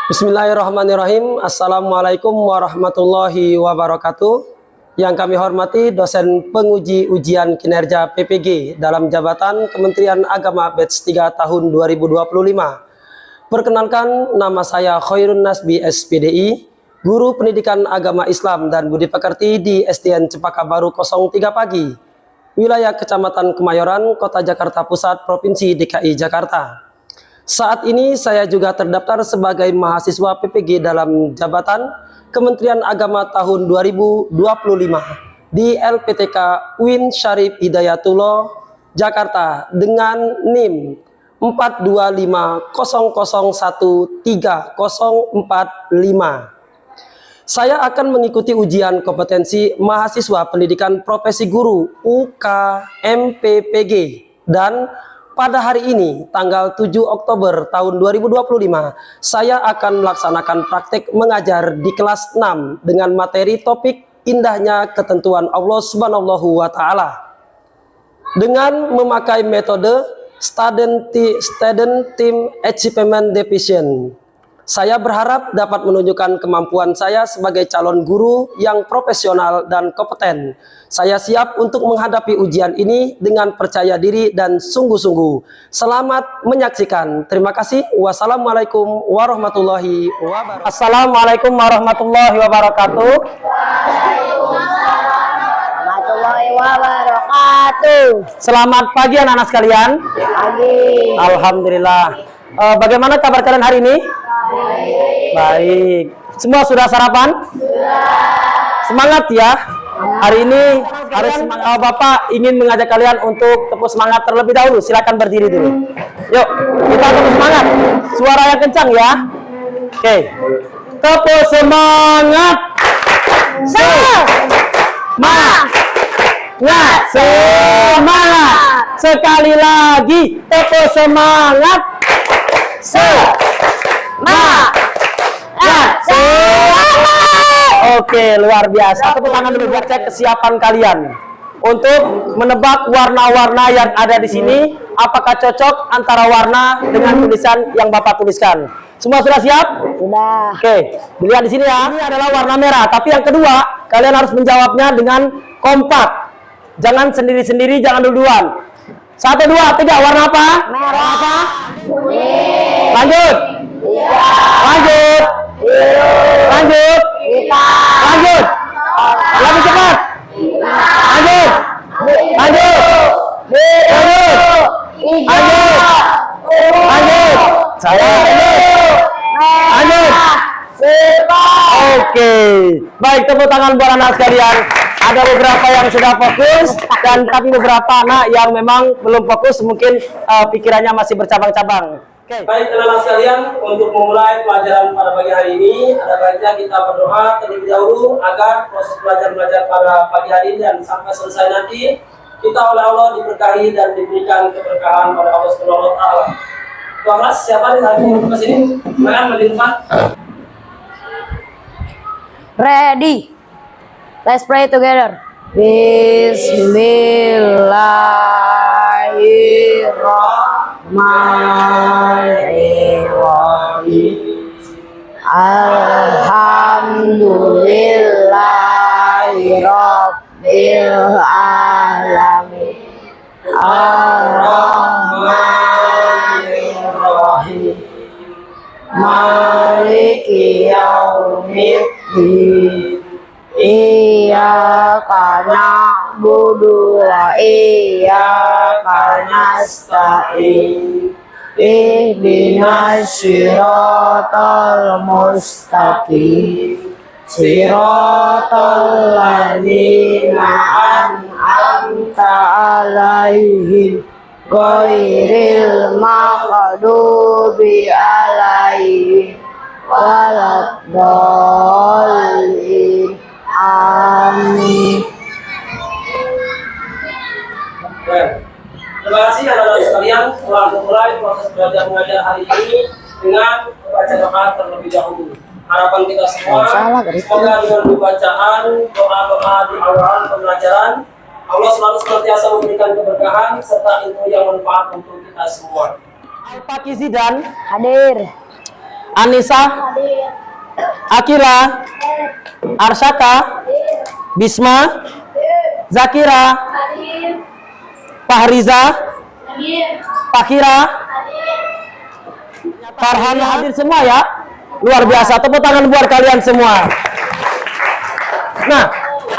Bismillahirrahmanirrahim. Assalamualaikum warahmatullahi wabarakatuh. Yang kami hormati dosen penguji ujian kinerja PPG dalam jabatan Kementerian Agama batch 3 tahun 2025. Perkenalkan, nama saya Khairun Nasbi SPDI, Guru Pendidikan Agama Islam dan Budi Pekerti di SDN Cempaka Baru 03 Pagi, wilayah Kecamatan Kemayoran, Kota Jakarta Pusat, Provinsi DKI Jakarta. Saat ini saya juga terdaftar sebagai mahasiswa PPG dalam jabatan Kementerian Agama tahun 2025 di LPTK UIN Syarif Hidayatullah, Jakarta dengan NIM 425001345. Saya akan mengikuti ujian kompetensi mahasiswa pendidikan profesi guru UKMPPG dan pada hari ini, tanggal 7 Oktober tahun 2025, saya akan melaksanakan praktek mengajar di kelas 6 dengan materi topik indahnya ketentuan Allah Subhanahu wa Ta'ala. Dengan memakai metode Student Team Achievement Division. Saya berharap dapat menunjukkan kemampuan saya sebagai calon guru yang profesional dan kompeten. Saya siap untuk menghadapi ujian ini dengan percaya diri dan sungguh-sungguh. Selamat menyaksikan. Terima kasih. Wassalamualaikum warahmatullahi wabarakatuh. Assalamualaikum warahmatullahi wabarakatuh. Warahmatullahi wabarakatuh. Selamat pagi anak-anak sekalian. Pagi. Alhamdulillah. Bagaimana kabar kalian hari ini? Baik. Semua sudah sarapan? Semangat ya. Hari ini harus Bapak ingin mengajak kalian untuk tepuk semangat terlebih dahulu. Silakan berdiri dulu. Yuk, kita tepuk semangat. Suara yang kencang ya. Oke. Tepuk semangat. Semangat. Sekali lagi tepuk semangat. Oke, luar biasa. Tepuk tangan dulu buat cek kesiapan kalian untuk menebak warna-warna yang ada di sini. Apakah cocok antara warna dengan tulisan yang Bapak tuliskan? Semua sudah siap? Sudah. Oke, dilihat di sini ya. Ini adalah warna merah. Tapi yang kedua, kalian harus menjawabnya dengan kompak. Jangan sendiri-sendiri, jangan duluan. 1, 2, 3. Warna apa? Merah. Warna apa? Kuning. Lanjut. Lanjut. Lanjut. Lanjut. Lebih cepat. Lanjut. Lanjut. Lanjut. Lanjut. Saya lanjut. Oke. Baik, tepuk tangan buat anak sekalian. Ada beberapa yang sudah fokus dan tapi beberapa anak yang memang belum fokus, mungkin pikirannya masih bercabang-cabang. Okay. Baik anak-anak sekalian, untuk memulai pelajaran pada pagi hari ini, ada baiknya kita berdoa terlebih dahulu agar proses belajar pada pagi hari ini dan sampai selesai nanti kita oleh Allah diberkahi dan diberikan keberkahan oleh Allah Subhanahu wa Ta'ala. Tuan siapa di hari ini ke sini? Mana melihat? Ready. Let's pray together. Bismillahirrahmanirrahim. Alhamdulillahirabbil alamin. Ar-Rahmanir-Rahim. Maliki yaumiddin. Iyyaka na'budu wa iyyaka nasta'in. Ihdinas siratal mustaqim. Siratal ladzina an'amta 'alaihim ghairil maghdubi 'alaihim waladdallin. Amin. Terima kasih anak-anak sekalian. Telah memulai proses belajar mengajar hari ini dengan membaca doa terlebih dahulu. Harapan kita semua, semoga dengan bacaan doa-doa di awal pembelajaran, Allah selalu senantiasa memberikan keberkahan serta ilmu yang manfaat untuk kita semua. Al-Fakizi dan Hadir. Anissa, Akila, Arsyaka, Bisma, Zakira, Fahriza, Fakira, Farhan hadir semua ya. Luar biasa, tepuk tangan buat kalian semua. Nah,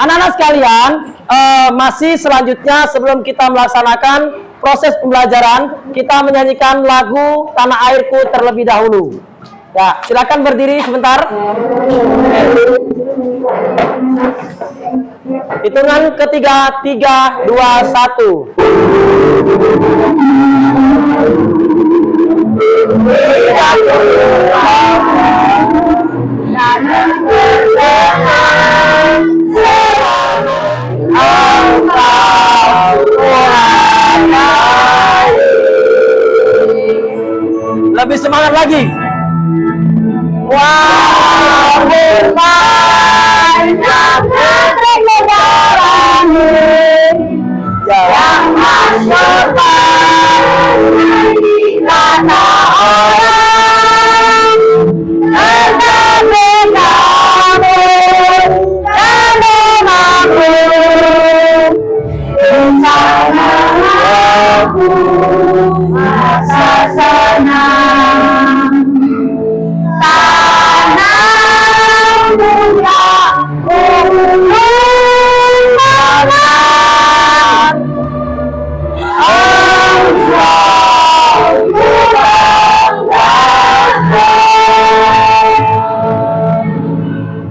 anak-anak sekalian, masih selanjutnya sebelum kita melaksanakan proses pembelajaran, kita menyanyikan lagu Tanah Airku terlebih dahulu. Ya, silakan berdiri sebentar. Hitungan ketiga, 3, 2, 1. Lebih semangat lagi.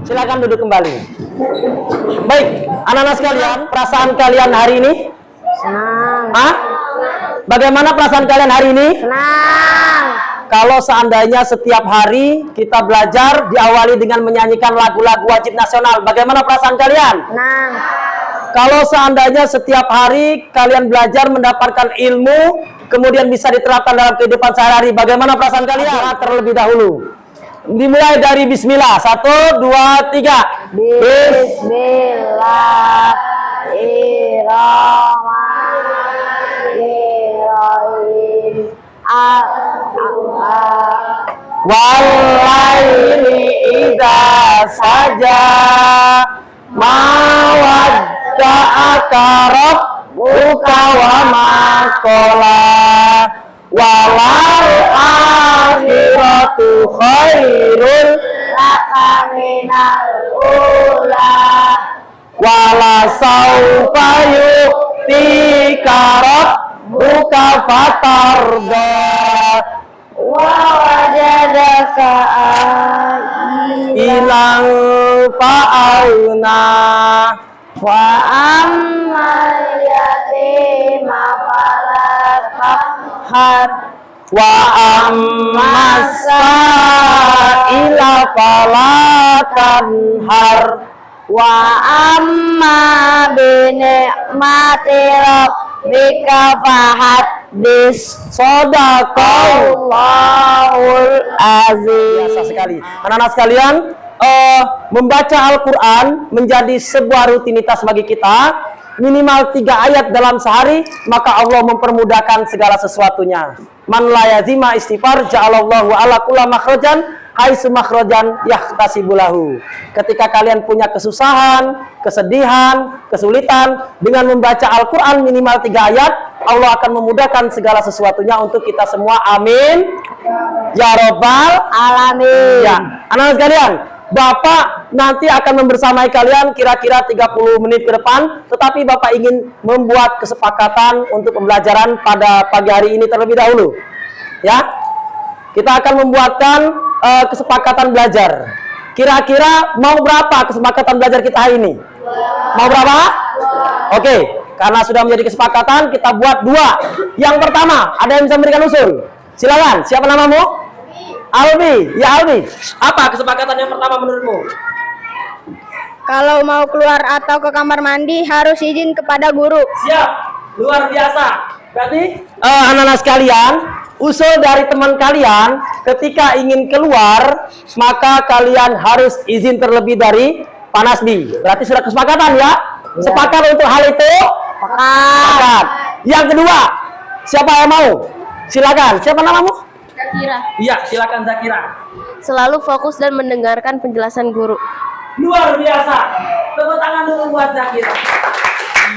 Silakan duduk kembali. Baik, anak-anak sekalian, perasaan kalian hari ini? Senang. Hah? Bagaimana perasaan kalian hari ini? Senang. Kalau seandainya setiap hari kita belajar diawali dengan menyanyikan lagu-lagu wajib nasional, bagaimana perasaan kalian? Senang. Kalau seandainya setiap hari kalian belajar mendapatkan ilmu, kemudian bisa diterapkan dalam kehidupan sehari-hari, bagaimana perasaan kalian? Terlebih dahulu. Dimulai dari bismillah. 1, 2, 3. Bismillahirrahmanirrahim. Walaili idza saja mawadda akarab buka wa makola walal akhiratu khairul laka minal ula wala saufa yu'tika rabbuka fatarda wa wajadaka ilang fa'auna wa ammal yatima fala taqhar wa ammasa ila fala tanhar wa amma binikmati rabbika fahaddis sadaqallahul azim. Biasa sekali. Anak-anak sekalian, membaca Al-Quran menjadi sebuah rutinitas bagi kita. Minimal 3 ayat dalam sehari, maka Allah mempermudahkan segala sesuatunya. Man la yazima istighfar ja'alallahu ala kulla makhrajan haitsu makhrajan yahtasibulahu. Ketika kalian punya kesusahan, kesedihan, kesulitan, dengan membaca Al-Quran minimal 3 ayat, Allah akan memudahkan segala sesuatunya untuk kita semua. Amin ya robbal Alamin. ya. Anak-anak sekalian, Bapak nanti akan membersamai kalian kira-kira 30 menit ke depan, tetapi Bapak ingin membuat kesepakatan untuk pembelajaran pada pagi hari ini terlebih dahulu. Ya, kita akan membuatkan kesepakatan belajar. Kira-kira mau berapa kesepakatan belajar kita hari ini? Mau berapa? Oke, karena sudah menjadi kesepakatan, kita buat 2. Yang pertama, ada yang bisa memberikan usul? Silakan, siapa namamu? Albi, ya Albi. Apa kesepakatan yang pertama menurutmu? Kalau mau keluar atau ke kamar mandi harus izin kepada guru. Siap, luar biasa. Berarti anak-anak sekalian, usul dari teman kalian ketika ingin keluar, maka kalian harus izin terlebih dari Pak Nasbi. Berarti sudah kesepakatan ya? Sepakat untuk hal itu? Sepakat. Yang kedua, siapa yang mau? Silakan. Siapa namamu? Zakira. Iya, silakan Zakira. Selalu fokus dan mendengarkan penjelasan guru. Luar biasa. Tepuk tangan dulu buat Zakira.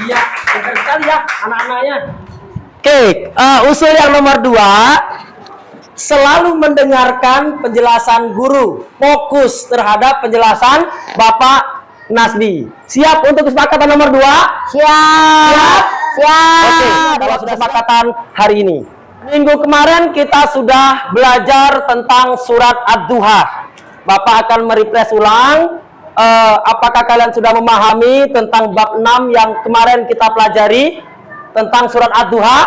Iya, keren sekali ya anak-anaknya. Oke, usul yang nomor 2, selalu mendengarkan penjelasan guru, fokus terhadap penjelasan Bapak Nasdi. Siap untuk kesepakatan nomor 2? Siap. Oke, kalau sudah kesepakatan hari ini. Minggu kemarin kita sudah belajar tentang surat Ad-Duha. Bapak akan merefresh ulang. Apakah kalian sudah memahami tentang bab 6 yang kemarin kita pelajari tentang surat Ad-Duha?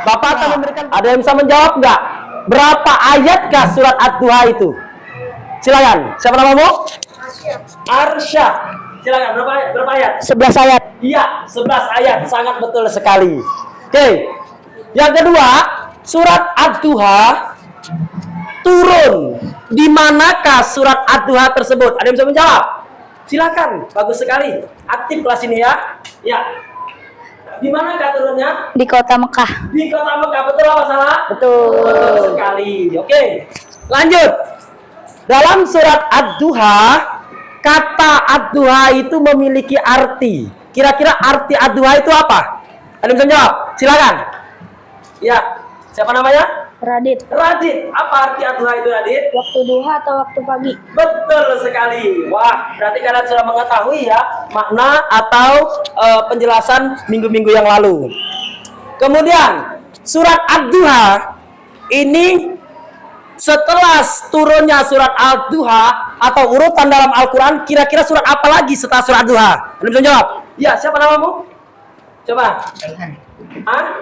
Bapak akan memberikan. Ada yang bisa menjawab nggak? Berapa ayatkah surat Ad-Duha itu? Silakan. Siapa namamu? Arsya. Silakan. Berapa ayat? 11 ayat. Iya, 11 ayat. Sangat betul sekali. Oke. Yang kedua, surat Ad-Duha turun. Di manakah surat Ad-Duha tersebut? Ada yang bisa menjawab? Silakan. Bagus sekali. Aktif kelas ini ya. Ya. Di manakah turunnya? Di kota Mekah. Di kota Mekah. Betul apa salah? Betul. Betul sekali. Oke. Lanjut. Dalam surat Ad-Duha, kata Ad-Duha itu memiliki arti. Kira-kira arti Ad-Duha itu apa? Ada yang bisa menjawab? Silakan. Ya. Siapa namanya? Radit. Radit. Apa arti Ad-Duha itu, Radit? Waktu duha atau waktu pagi? Betul sekali. Wah, berarti kalian sudah mengetahui ya makna atau penjelasan minggu-minggu yang lalu. Kemudian surat Ad-Duha ini setelah turunnya surat Ad-Duha atau urutan dalam Al-Quran, kira-kira surat apa lagi setelah surat Ad-Duha? Anda bisa jawab? Ya, siapa namamu? Coba.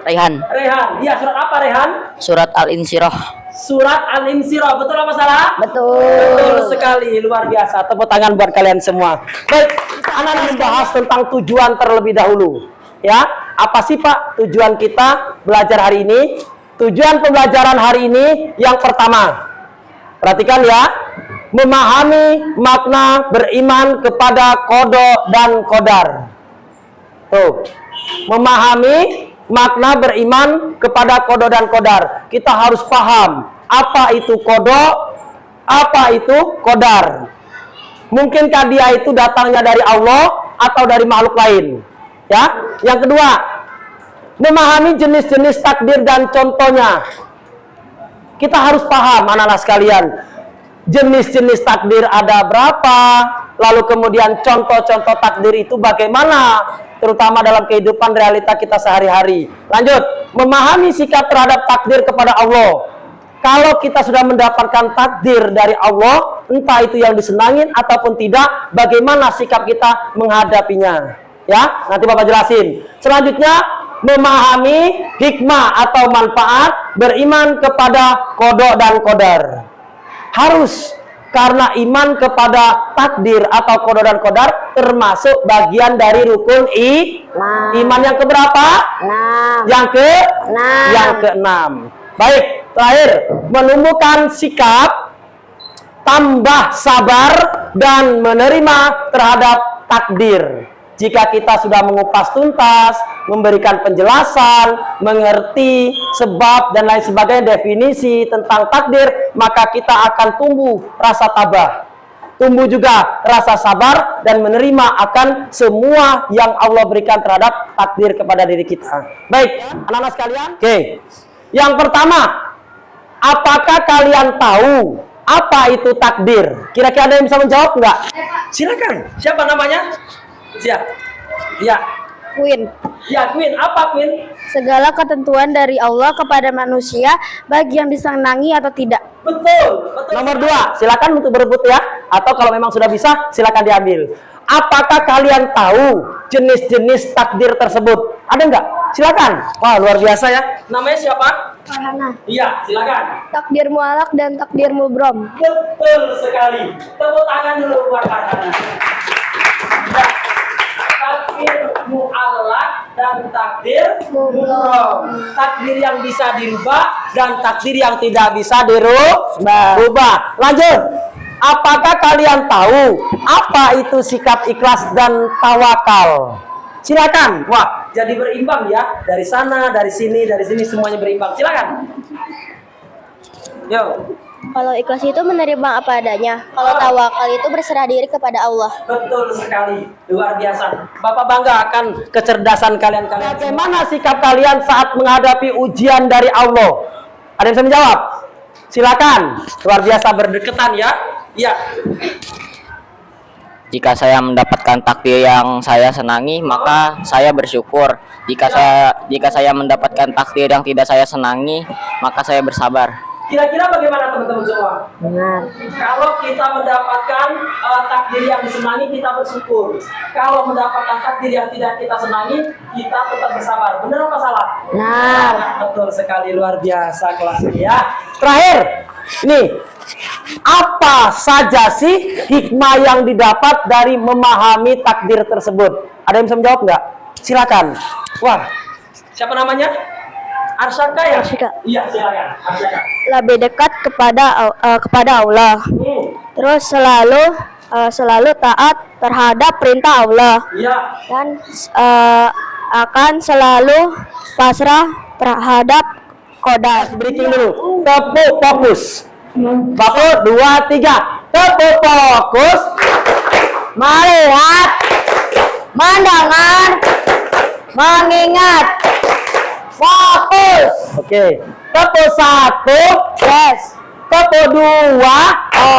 Raihan. Rehan. Iya, surat apa Rehan? Surat Al-Insyirah. Surat Al-Insyirah. Betul apa salah? Betul. Betul sekali, luar biasa. Tepuk tangan buat kalian semua. Baik, anak membahas tentang tujuan terlebih dahulu. Ya, apa sih Pak tujuan kita belajar hari ini? Tujuan pembelajaran hari ini yang pertama, perhatikan ya, memahami makna beriman kepada kodo dan kodar. Tuh, memahami makna beriman kepada kodo dan kodar. Kita harus paham apa itu kodo, apa itu kodar. Mungkinkah dia itu datangnya dari Allah atau dari makhluk lain? Ya. Yang kedua, memahami jenis-jenis takdir dan contohnya. Kita harus paham anak-anak sekalian. Jenis-jenis takdir ada berapa? Lalu kemudian contoh-contoh takdir itu bagaimana? Terutama dalam kehidupan realita kita sehari-hari. Lanjut, memahami sikap terhadap takdir kepada Allah. Kalau kita sudah mendapatkan takdir dari Allah, entah itu yang disenangin ataupun tidak, bagaimana sikap kita menghadapinya? Ya, nanti Bapak jelasin. Selanjutnya, memahami hikmah atau manfaat beriman kepada kodok dan kodar. Harus, karena iman kepada takdir atau kodok dan kodar termasuk bagian dari rukun iman yang keberapa? 6. Yang ke-6. Baik, terakhir, menumbuhkan sikap tambah sabar dan menerima terhadap takdir. Jika kita sudah mengupas tuntas, memberikan penjelasan, mengerti sebab dan lain sebagainya, definisi tentang takdir, maka kita akan tumbuh rasa tabah. Tumbuh juga rasa sabar dan menerima akan semua yang Allah berikan terhadap takdir kepada diri kita. Baik, anak-anak sekalian. Oke. Yang pertama, apakah kalian tahu apa itu takdir? Kira-kira ada yang bisa menjawab nggak? Silakan. Siapa namanya? Siap. Ya. Queen. Ya, Queen. Apa Queen? Segala ketentuan dari Allah kepada manusia, baik yang disenangi atau tidak. Betul. Nomor 2, silakan untuk berebut ya. Atau kalau memang sudah bisa, silakan diambil. Apakah kalian tahu jenis-jenis takdir tersebut? Ada nggak? Silakan. Wah, luar biasa ya. Namanya siapa? Farhana. Iya, silakan. Takdir mualak dan takdir mubrom. Betul sekali. Tepuk tangan dulu buat Farhana. Ya. Takdir mu'allak dan takdir mubrom. Takdir yang bisa dirubah dan takdir yang tidak bisa dirubah. Lanjut. Apakah kalian tahu apa itu sikap ikhlas dan tawakal? Silakan. Wah, jadi berimbang ya. Dari sana, dari sini semuanya berimbang. Silakan. Yo. Kalau ikhlas itu menerima apa adanya. Kalau tawakal itu berserah diri kepada Allah. Betul sekali, luar biasa. Bapak bangga akan kecerdasan kalian-kalian. Bagaimana sikap kalian saat menghadapi ujian dari Allah? Ada yang bisa menjawab? Silakan. Luar biasa berdekatan ya. Iya. Jika saya mendapatkan takdir yang saya senangi, maka saya bersyukur. Jika saya mendapatkan takdir yang tidak saya senangi, maka saya bersabar. Kira-kira bagaimana teman-teman semua? Benar. Kalau kita mendapatkan takdir yang disenangi, kita bersyukur. Kalau mendapatkan takdir yang tidak kita senangi, kita tetap bersabar. Benar apa salah? Benar. Betul sekali, luar biasa kelas ini ya. Terakhir, nih, apa saja sih hikmah yang didapat dari memahami takdir tersebut? Ada yang bisa menjawab nggak? Silakan. Wah, siapa namanya? Arsyaka ya? Arsyaka. Iya, silakan. Arsyaka. Lebih dekat kepada Allah. Terus selalu taat terhadap perintah Allah. Iya. Dan akan selalu pasrah terhadap qadar. Breaking dulu. Tepuk fokus. 1, 2, 3. Tepuk fokus. Melihat, mendengar, mengingat. Fokus. Oke. Tepuk 1. Yes. Tepuk 2.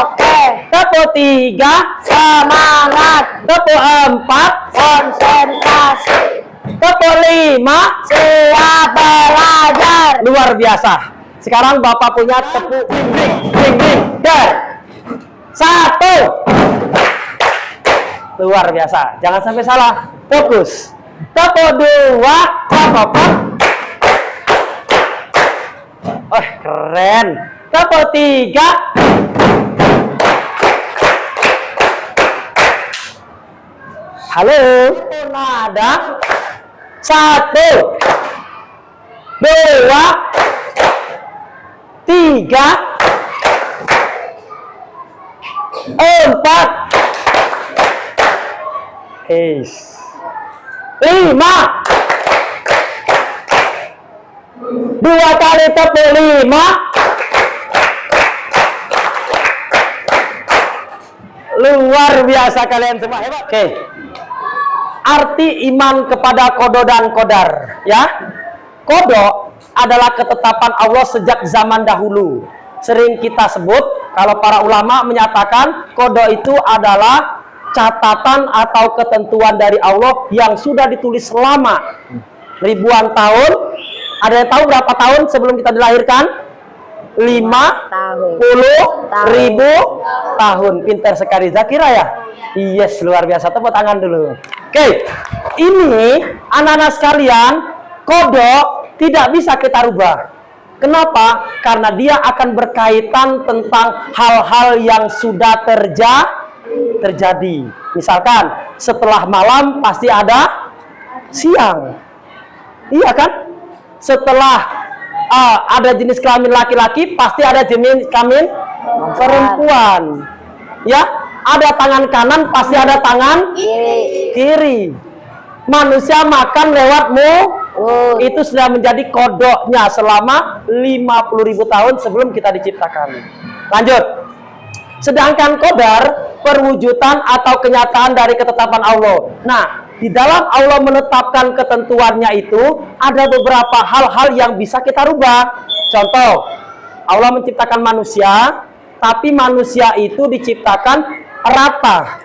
Oke. Tepuk 3. Semangat. Tepuk 4. Konsentrasi. Tepuk 5. Siap belajar. Luar biasa. Sekarang Bapak punya tepuk ding dar. 1. Luar biasa. Jangan sampai salah. Fokus. Tepuk 2. Tepuk. Oh, keren. Tepuk 3. Halo. Nada. 1, 2, 3, 4, 5. 2 kali tepuk 5. Luar biasa kalian semua, hebat. Oke. Arti iman kepada kodo dan kodar, ya. Kodo adalah ketetapan Allah sejak zaman dahulu. Sering kita sebut, kalau para ulama menyatakan kodo itu adalah catatan atau ketentuan dari Allah yang sudah ditulis lama, ribuan tahun. Ada yang tahu berapa tahun sebelum kita dilahirkan? 50.000 tahun. Pintar sekali Zakira ya. Yes, luar biasa. Tepuk tangan dulu. Oke, ini anak-anak sekalian, kodok tidak bisa kita rubah. Kenapa? Karena dia akan berkaitan tentang hal-hal yang sudah terjadi. Misalkan setelah malam pasti ada siang. Iya kan? Setelah ada jenis kelamin laki-laki, pasti ada jenis kelamin perempuan. Ya, ada tangan kanan, pasti ada tangan kiri. Manusia makan lewat mulut. Itu sudah menjadi kodoknya selama 50.000 tahun sebelum kita diciptakan. Lanjut. Sedangkan kodar, perwujudan atau kenyataan dari ketetapan Allah. Nah, di dalam Allah menetapkan ketentuannya itu, ada beberapa hal-hal yang bisa kita rubah. Contoh, Allah menciptakan manusia, tapi manusia itu diciptakan rata.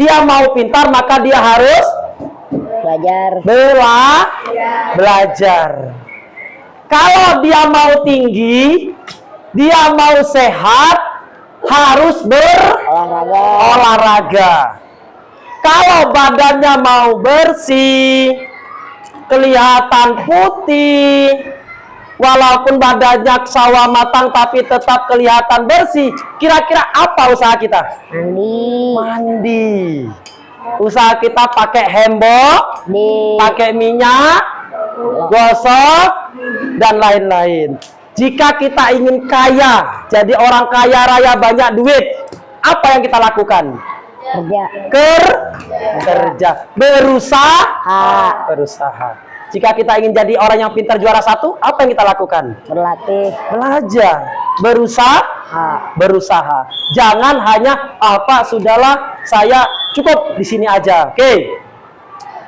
Dia mau pintar, maka dia harus belajar. Kalau dia mau tinggi, dia mau sehat, harus berolahraga. Kalau badannya mau bersih, kelihatan putih, walaupun badannya sawa matang tapi tetap kelihatan bersih, kira-kira apa usaha kita? Mandi. Usaha kita pakai hembok, pakai minyak, gosok, dan lain-lain. Jika kita ingin kaya, jadi orang kaya raya banyak duit, apa yang kita lakukan? Kerja. Berusaha. Jika kita ingin jadi orang yang pintar juara 1, apa yang kita lakukan? Berlatih. Belajar. berusaha. Jangan hanya Pak sudahlah saya cukup di sini aja. Oke.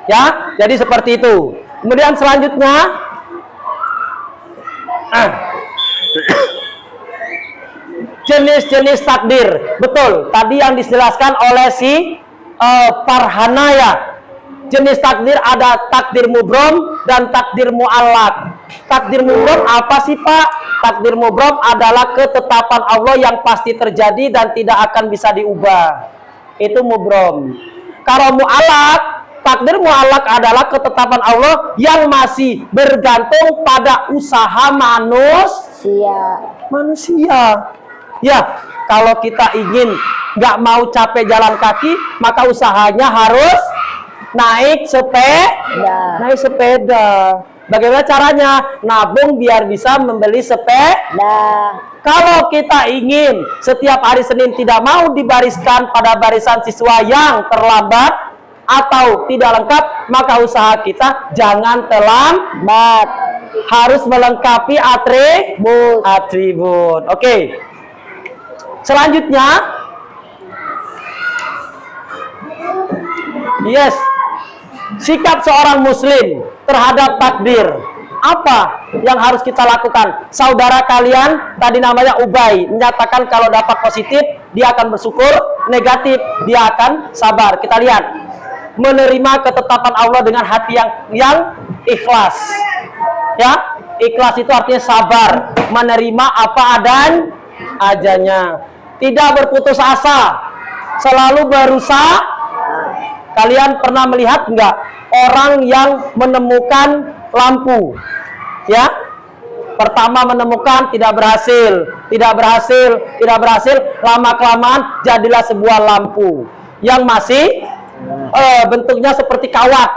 Ya, jadi seperti itu. Kemudian selanjutnya jenis-jenis takdir. Betul, tadi yang dijelaskan oleh si Farhana ya. Jenis takdir ada takdir mubrom dan takdir mu'allaq. Takdir mubrom apa sih Pak? Takdir mubrom adalah ketetapan Allah yang pasti terjadi dan tidak akan bisa diubah. Itu mubrom. Kalau mu'allaq, takdir mu'allaq adalah ketetapan Allah yang masih bergantung pada usaha manusia. Ya, kalau kita ingin nggak mau capek jalan kaki, maka usahanya harus naik sepeda. Bagaimana caranya? Nabung biar bisa membeli sepeda. Kalau kita ingin setiap hari Senin tidak mau dibariskan pada barisan siswa yang terlambat atau tidak lengkap, maka usaha kita jangan terlambat. Harus melengkapi atribut. Oke. Selanjutnya, yes, sikap seorang muslim terhadap takdir. Apa yang harus kita lakukan? Saudara kalian tadi namanya Ubay menyatakan kalau dapat positif dia akan bersyukur, negatif dia akan sabar. Kita lihat, menerima ketetapan Allah dengan hati yang ikhlas. Ya, ikhlas itu artinya sabar, menerima apa adanya, tidak berputus asa, selalu berusaha. Kalian pernah melihat enggak orang yang menemukan lampu? Ya, pertama menemukan tidak berhasil, lama kelamaan jadilah sebuah lampu yang masih bentuknya seperti kawat.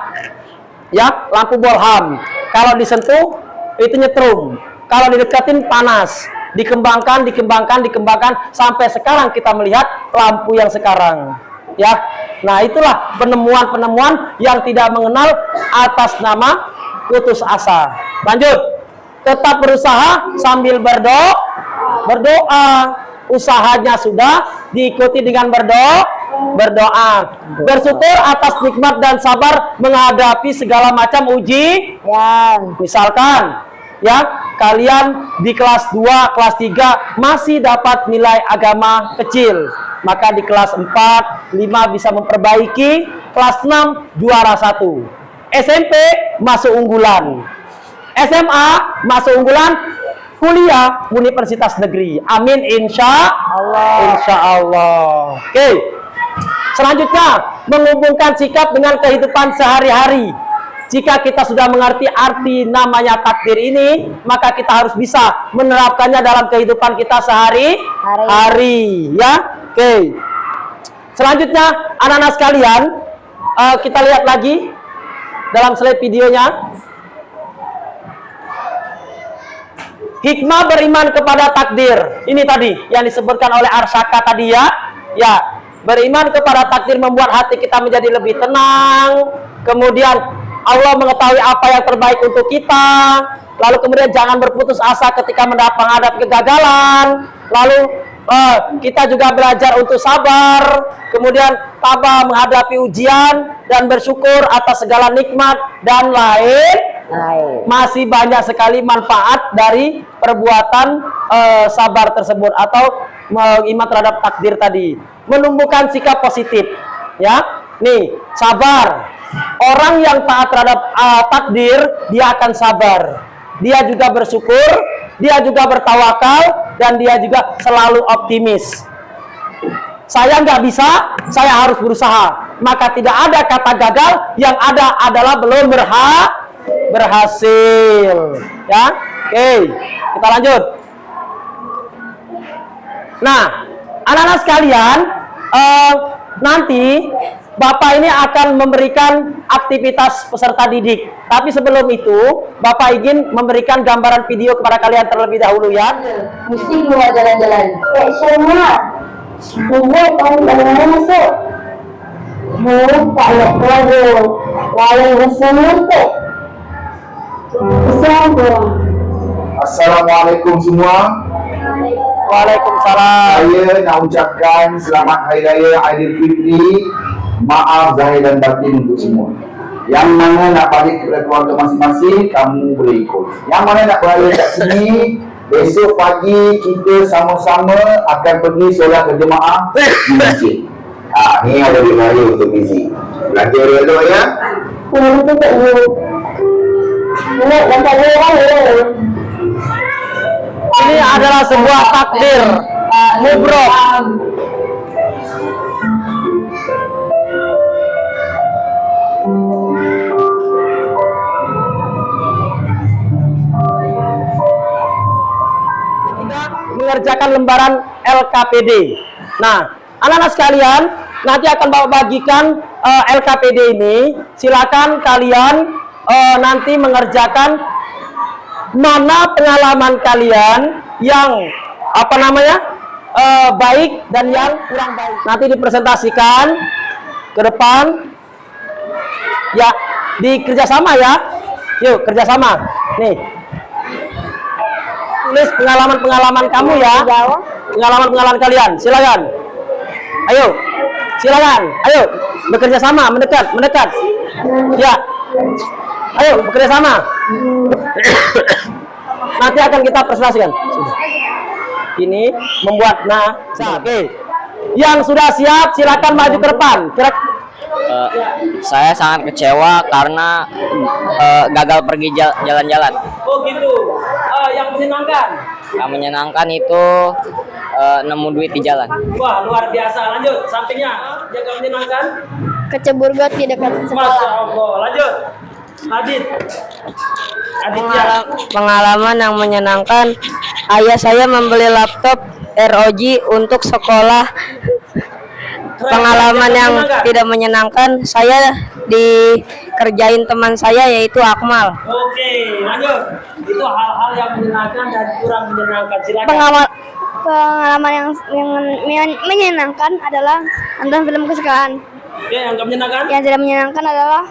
Ya, lampu bolham. Kalau disentuh itu nyetrum, kalau didekatin panas. Dikembangkan sampai sekarang kita melihat lampu yang sekarang. Ya, nah itulah penemuan-penemuan yang tidak mengenal atas nama putus asa. Lanjut, tetap berusaha sambil berdoa. Usahanya sudah diikuti dengan berdoa. Bersyukur atas nikmat dan sabar menghadapi segala macam ujian. Misalkan, ya, kalian di kelas 2, kelas 3 masih dapat nilai agama kecil, maka di kelas 4, 5 bisa memperbaiki, kelas 6 juara 1, SMP masuk unggulan, SMA masuk unggulan, kuliah universitas negeri. Amin, insya Allah. Oke. Selanjutnya, menghubungkan sikap dengan kehidupan sehari-hari. Jika kita sudah mengerti arti namanya takdir ini, maka kita harus bisa menerapkannya dalam kehidupan kita sehari-hari. Ya, oke. Selanjutnya, anak-anak sekalian, kita lihat lagi dalam slide videonya. Hikmah beriman kepada takdir. Ini tadi yang disebutkan oleh Arsaka tadi ya. Ya, beriman kepada takdir membuat hati kita menjadi lebih tenang. Kemudian Allah mengetahui apa yang terbaik untuk kita. Lalu kemudian jangan berputus asa ketika menghadapi kegagalan. Lalu kita juga belajar untuk sabar. Kemudian tabah menghadapi ujian dan bersyukur atas segala nikmat dan lain. Masih banyak sekali manfaat dari perbuatan sabar tersebut atau iman terhadap takdir tadi. Menumbuhkan sikap positif. Ya, nih sabar. Orang yang taat terhadap takdir, dia akan sabar. Dia juga bersyukur, dia juga bertawakal, dan dia juga selalu optimis. Saya nggak bisa, saya harus berusaha. Maka tidak ada kata gagal, yang ada adalah belum berhasil. Ya, oke, kita lanjut. Nah, anak-anak sekalian, nanti Bapak ini akan memberikan aktivitas peserta didik. Tapi sebelum itu, Bapak ingin memberikan gambaran video kepada kalian terlebih dahulu ya. Mesti keluar jalan-jalan. Semua. Semua tahu bagaimana masuk. Tak nak keluar. Walau bersama tu. Assalamualaikum semua. Waalaikumsalam. Saya nak ucapkan selamat Hari Raya Aidilfitri. Maaf zahir dan batin untuk semua. Yang mana nak balik kepada keluarga masing-masing, kamu boleh ikut. Yang mana nak berada kat sini, besok pagi kita sama-sama akan pergi solat berjemaah di masjid. Ni ada duit raya untuk Fizi. Belajar elok ya. Itu tak you. Nak dapat raya. Ini adalah sebuah takdir mubrok. Mengerjakan lembaran LKPD. Nah, anak-anak sekalian, nanti akan bawa bagikan LKPD ini. Silakan kalian nanti mengerjakan mana pengalaman kalian yang baik dan yang kurang baik. Nanti dipresentasikan ke depan. Ya, kerjasama ya. Yuk, kerjasama. Nih. Tulis pengalaman-pengalaman kamu ya. Pengalaman-pengalaman kalian. Silakan. Ayo. Silakan. Ayo, bekerja sama, mendekat. Ya. Ayo, bekerja sama. Nanti akan kita presentasikan. Ini membuat oke. Yang sudah siap silakan maju ke depan. Saya sangat kecewa karena gagal pergi jalan-jalan. Oh gitu. Yang menyenangkan. Yang menyenangkan itu nemu duit di jalan. Wah, luar biasa. Lanjut, sampingnya. Yang gak menyenangkan. Kecebur got di dekat Masya sekolah. Allah. Lanjut. Adit ya. Pengalaman yang menyenangkan, ayah saya membeli laptop ROG untuk sekolah. Pengalaman yang tidak menyenangkan, saya dikerjain teman saya yaitu Akmal. Oke, lanjut. Itu hal-hal yang menyenangkan dan kurang menyenangkan. Silakan. Pengalaman yang menyenangkan adalah nonton film kesukaan. Oke, yang gak menyenangkan. Yang tidak menyenangkan adalah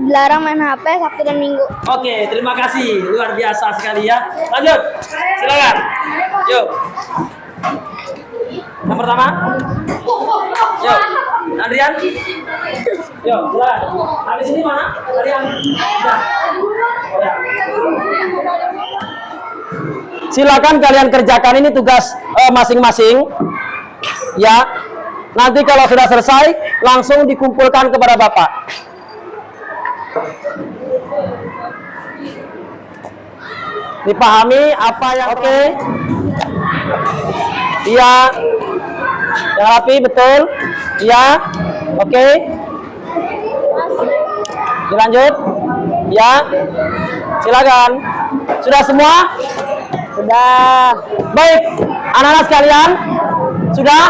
dilarang main HP Sabtu dan Minggu. Oke, terima kasih. Luar biasa sekali ya. Lanjut. Silakan. Yuk. Yang pertama. Yuk. Adrian. Yuk, silakan. Habis ini mana? Adrian. Ya. Silakan kalian kerjakan ini tugas masing-masing. Ya. Nanti kalau sudah selesai, langsung dikumpulkan kepada Bapak. Dipahami apa yang oke? Iya. Yang rapi, betul? Iya. Oke. Dilanjut? Ya. Silakan. Sudah semua? Sudah. Baik, anak-anak sekalian, sudah?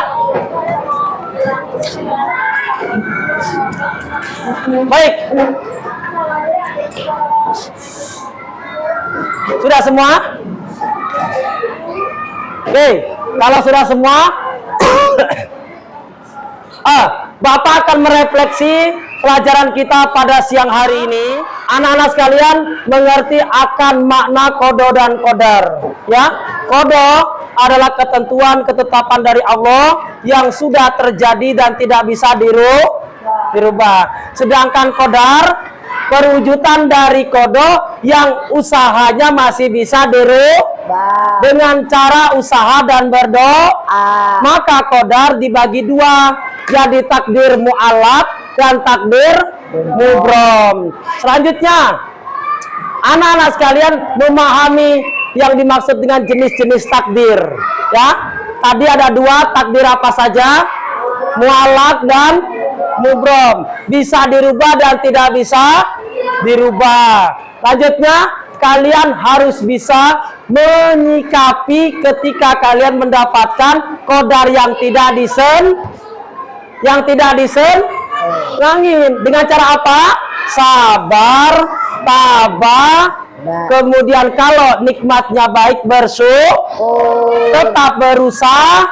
Baik. Sudah semua? Oke, kalau sudah semua, Bapak akan merefleksi pelajaran kita pada siang hari ini. Anak-anak sekalian mengerti akan makna kodo dan kodar. Ya, kodo adalah ketentuan ketetapan dari Allah yang sudah terjadi dan tidak bisa dirubah. Sedangkan kodar perwujudan dari kodo yang usahanya masih bisa dirubah dengan cara usaha dan berdoa. Maka kodar dibagi dua, jadi takdir mu'allaq dan takdir mubrom. Selanjutnya, anak-anak sekalian memahami yang dimaksud dengan jenis-jenis takdir. Ya, tadi ada dua takdir apa saja? Mu'allaq dan mubrom. Bisa dirubah dan tidak bisa dirubah. Lanjutnya, kalian harus bisa menyikapi ketika kalian mendapatkan kodar yang tidak disenangin. Dengan cara apa? Sabar, tabah, kemudian kalau nikmatnya baik bersyukur, tetap berusaha,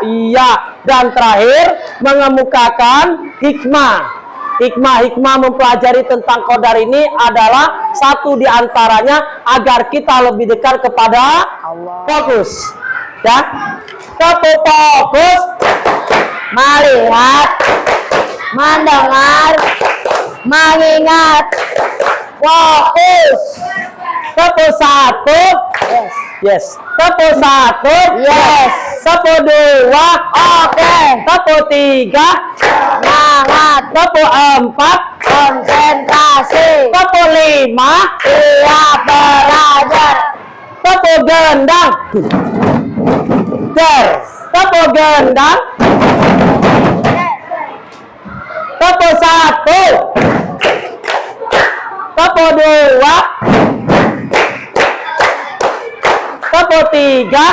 iya, dan terakhir mengemukakan hikmah. Hikmah mempelajari tentang kodar ini adalah satu diantaranya agar kita lebih dekat kepada Allah. Fokus. Ya. Tepu fokus. Melihat, mendengar, mengingat. Fokus. Tepu satu. Yes. Tepu satu. Yes. Tepu dua. Oke. Tepu tiga. Semangat, Tepu empat. konsentrasi, Tepu lima. siap belajar. Tepu gendang. Der. Tepu gendang. Tepu satu. Tepu dua. Tepu tiga.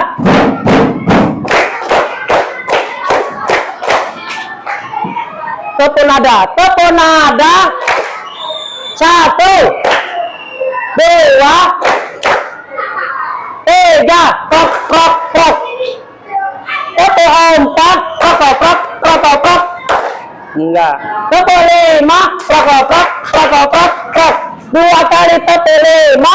Tepu nada. Tepu nada. Satu. Dua. Tiga. Krok, krok, krok. Tepu empat. Krok, krok, krok, krok, krok, krok. Enggak. Tepu lima. Krok, krok, krok, krok, krok, krok, krok. Dua kali tepu lima.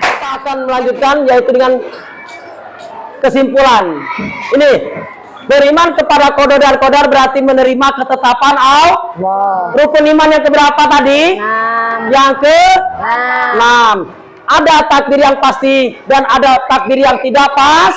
Kita akan melanjutkan yaitu dengan kesimpulan. Ini beriman kepada qada dan qadar berarti menerima ketetapan Allah. Rukun iman yang keberapa tadi? 6. Yang ke 6. Ada takdir yang pasti dan ada takdir yang tidak pas.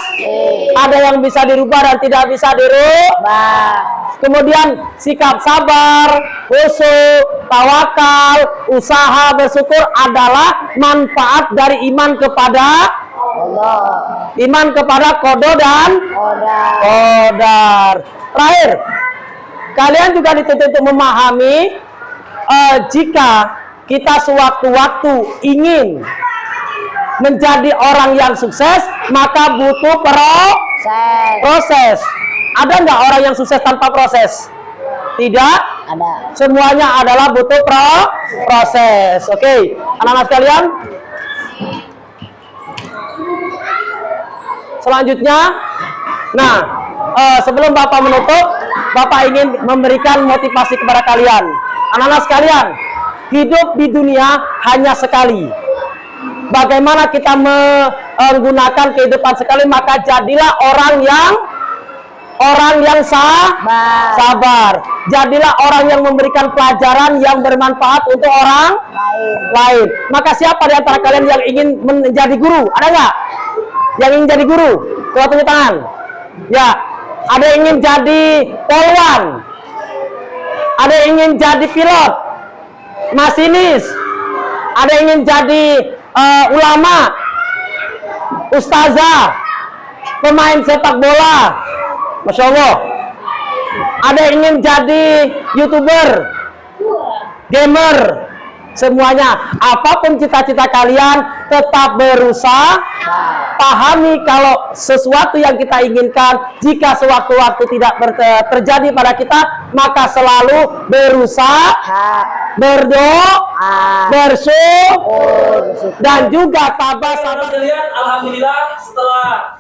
Ada yang bisa dirubah dan tidak bisa dirubah. Kemudian sikap sabar, khusyuk, tawakal, usaha bersyukur adalah manfaat dari iman kepada Allah. iman kepada qada dan qadar. Terakhir, kalian juga dituntut untuk memahami jika kita sewaktu-waktu ingin menjadi orang yang sukses, maka butuh proses. Ada nggak orang yang sukses tanpa proses? Tidak. Ada. Semuanya adalah butuh proses. Oke, anak-anak sekalian. Selanjutnya, nah, sebelum Bapak menutup, Bapak ingin memberikan motivasi kepada kalian. Anak-anak sekalian, hidup di dunia hanya sekali. Bagaimana kita menggunakan kehidupan sekali, maka jadilah orang yang sabar. Jadilah orang yang memberikan pelajaran yang bermanfaat untuk orang lain. Maka siapa di antara kalian yang ingin menjadi guru? Ada nggak? Yang ingin jadi guru? Coba tunjuk tangan. Ya, ada yang ingin jadi polwan, ada yang ingin jadi pilot, masinis, ada yang ingin jadi ulama, ustazah, pemain sepak bola, Masya Allah. Ada yang ingin jadi YouTuber, gamer. Semuanya, apapun cita-cita kalian, tetap berusaha. Pahami kalau sesuatu yang kita inginkan, jika sewaktu-waktu tidak terjadi pada kita, maka selalu berusaha, berdoa, bersyukur, dan juga tabah. Alhamdulillah, setelah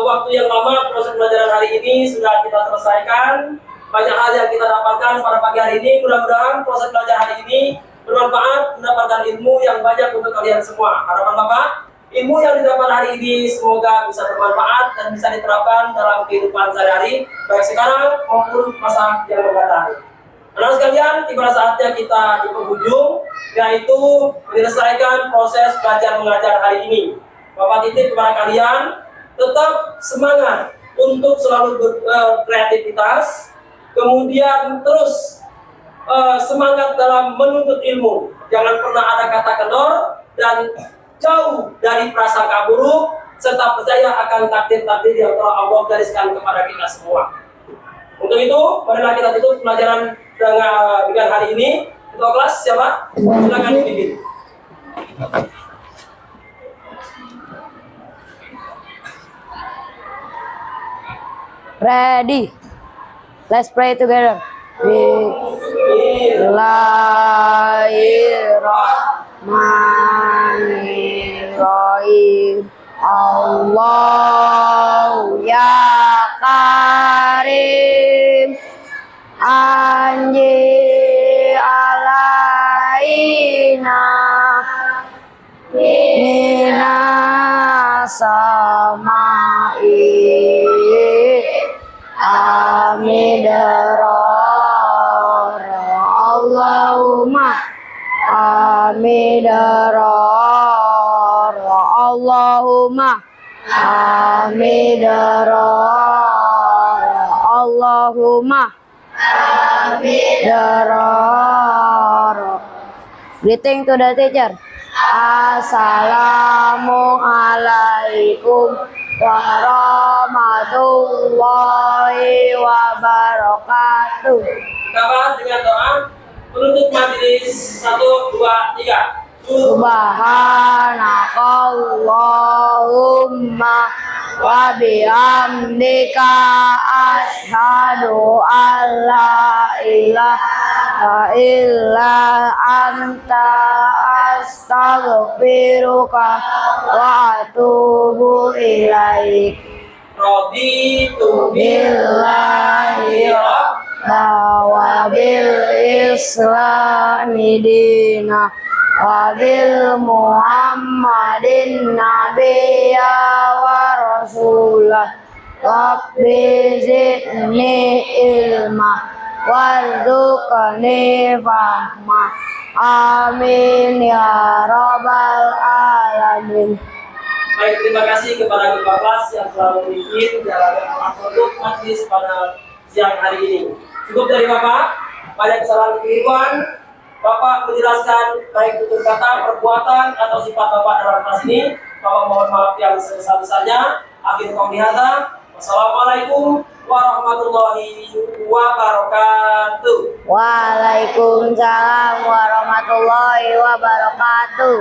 waktu yang lama, proses pelajaran hari ini sudah kita selesaikan. Banyak hal yang kita dapatkan pada pagi hari ini. Mudah-mudahan proses belajar hari ini bermanfaat, mendapatkan ilmu yang banyak untuk kalian semua. Harapan Bapak, ilmu yang didapat hari ini semoga bisa bermanfaat dan bisa diterapkan dalam kehidupan sehari-hari, baik sekarang maupun masa yang mendatang. Anak sekalian, tiba saatnya kita di penghujung, yaitu menyelesaikan proses belajar mengajar hari ini. Bapak titip kepada kalian, tetap semangat untuk selalu berkreativitas, kemudian terus semangat dalam menuntut ilmu. Jangan pernah ada kata kendor dan jauh dari prasangka buruk, serta percaya akan takdir-takdir yang telah Allah gariskan kepada kita semua. Untuk itu, marilah kita tutup pelajaran dengan hari ini. Ketua kelas siapa? Silakan dipimpin. Ready. Let's pray together. Bismillahirrahmanirrahim. Allah ya karim, anji alaina min samai amidarara Allahumma amidarara Allahumma amidarara Allahumma amidarara. Greeting to the teacher. Assalamualaikum warahmatullahi wabarakatuh. Kita bahas dengan doa penutup majelis 1, 2, 3. Subhanakallahumma wa bihamdika asyhadu an la ilaha illa anta astaghfiruka wa atubu ilaik. Raditu Billahi wa bil islami dina wa bil muhammadin nabiyya wa rasulah. Rabbi zidni ilma warzuqni fahma. Amin ya rabbal alamin. Baik, terima kasih kepada Kepala Kelas yang telah memimpin jalankan untuk majelis pada siang hari ini. Cukup dari Bapak, banyak kesalahan kekeliruan. Bapak menjelaskan baik tutur kata, perbuatan, atau sifat Bapak dalam kelas ini. Bapak mohon maaf yang sebesar-besarnya. Akhir qauli hadza. Wassalamualaikum warahmatullahi wabarakatuh. Waalaikumsalam warahmatullahi wabarakatuh.